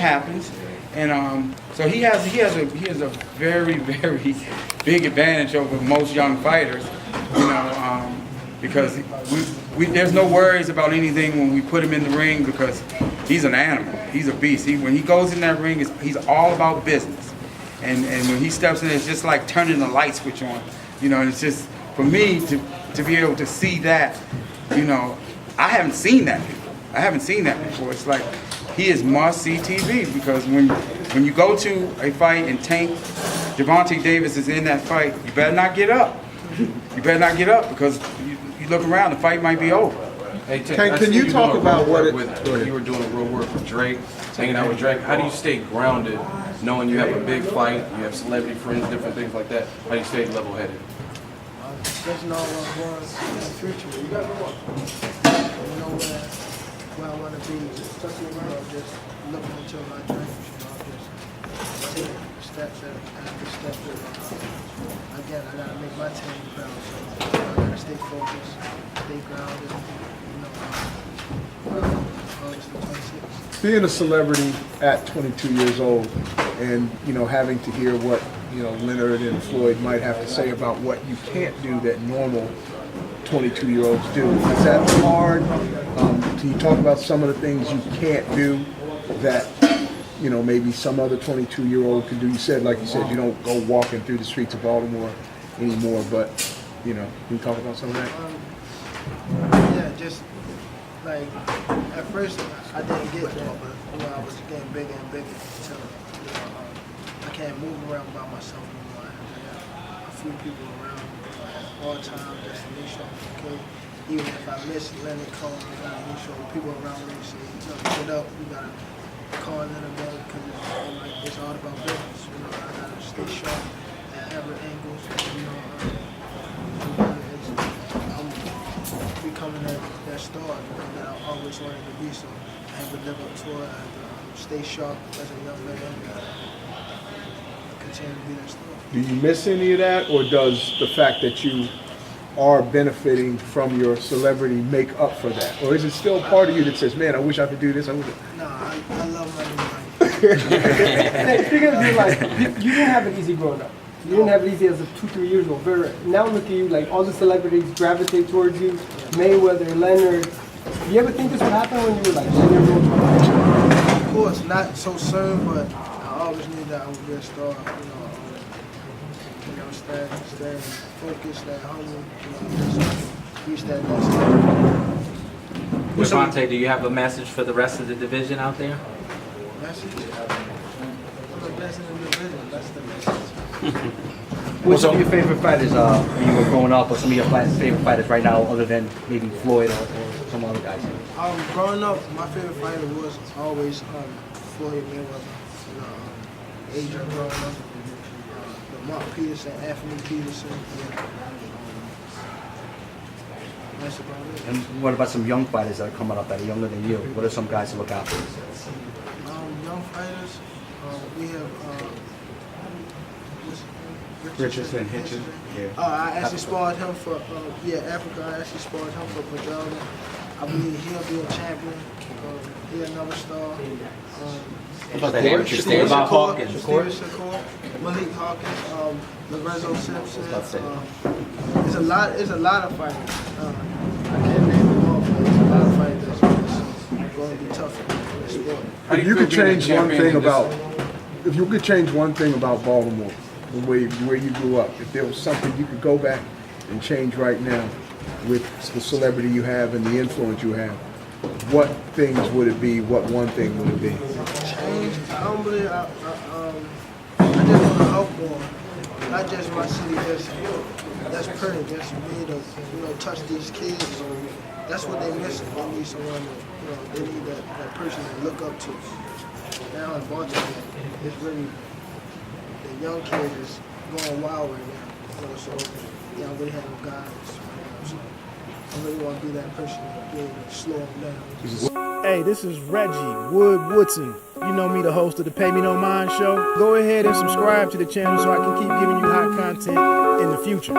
happens, and so he has a very big advantage over most young fighters, because there's no worries about anything when we put him in the ring, because he's an animal, he's a beast. When he goes in that ring, he's all about business, and when he steps in, it's just like turning the light switch on, and it's just for me to be able to see that, I haven't seen that before. It's like he is must-see TV, because when you go to a fight and Tank Gervonta Davis is in that fight, you better not get up. You better not get up, because you look around, the fight might be over. Hey, Tank, can you talk about what you were doing real work with Drake, hanging out with Drake? How do you stay grounded, knowing you have a big fight, you have celebrity friends, different things like that? How do you stay level-headed? Just know what I'm going in the future. You know where I want to be. Just looking into my dreams. Just taking steps after steps. Again, I gotta make my team proud. So I gotta stay focused, stay grounded. August the 26th. Being a celebrity at 22 years old, and having to hear what Leonard and Floyd might have to say about what you can't do that normal 22-year-olds do. Is that hard? Can you talk about some of the things you can't do that maybe some other 22-year-old can do? Like you said, you don't go walking through the streets of Baltimore anymore, but can you talk about some of that? Yeah, just like at first I didn't get that, but I was getting bigger and bigger until I can't move around by myself anymore. I have a few people around me at all times just to make sure I'm okay. Even if I miss Leonard calling, I gotta make sure people around me say, get up, you gotta call Leonard back, because it's all about business. I gotta stay sharp at every angle. I'm becoming that star that I always wanted to be. So I have to live up to it. I have to stay sharp as a young man. Continue to be that star. Do you miss any of that, or does the fact that you are benefiting from your celebrity make up for that? Or is it still part of you that says, man, I wish I could do this? No, I love my new life. Hey, speaking of your life, you didn't have it easy growing up. You didn't have it easy as of 2-3 years old. But now look at you, like all the celebrities gravitate towards you. Mayweather, Leonard. Do you ever think this would happen when you were like 10 years old? Of course, not so soon, but I always knew that I would be a star. Stay focused, stay humble, just reach that next level. Gervonta, do you have a message for the rest of the division out there? Message? I'm the best in the division, that's the message. What's some of your favorite fighters when you were growing up, or some of your favorite fighters right now, other than maybe Floyd or some other guys? Growing up, my favorite fighter was always Floyd Mayweather. Adrian growing up. Mark Peterson, Anthony Peterson. That's about it. And what about some young fighters that are coming up that are younger than you? What are some guys to look out for? Young fighters, we have Richardson, Hitchin. Yeah. I actually sparred him for Africa. I actually sparred him for Pajaga. I believe he'll be a champion. He's another star. Steven Hawkins. Steven Shakur, Malik Hawkins, Lorenzo Simpson. It's a lot of fighters. I can't name them all, but there's a lot of fighters that's going to be tough in this sport. If you could change one thing about Baltimore, where you grew up, if there was something you could go back and change right now with the celebrity you have and the influence you have, what things would it be? What one thing would it be? Change? I don't believe I just want to help more. Not just my city, that's pretty, just me to touch these kids. That's what they're missing. They need someone they need that person to look up to. Now in Baltimore, it's really, the young kid is going wild right now. So I really have no guidance. So I really want to be that person to be able to slow them down. Hey, this is Reggie Woodson. You know me, the host of the Pay Me No Mind show. Go ahead and subscribe to the channel so I can keep giving you hot content in the future.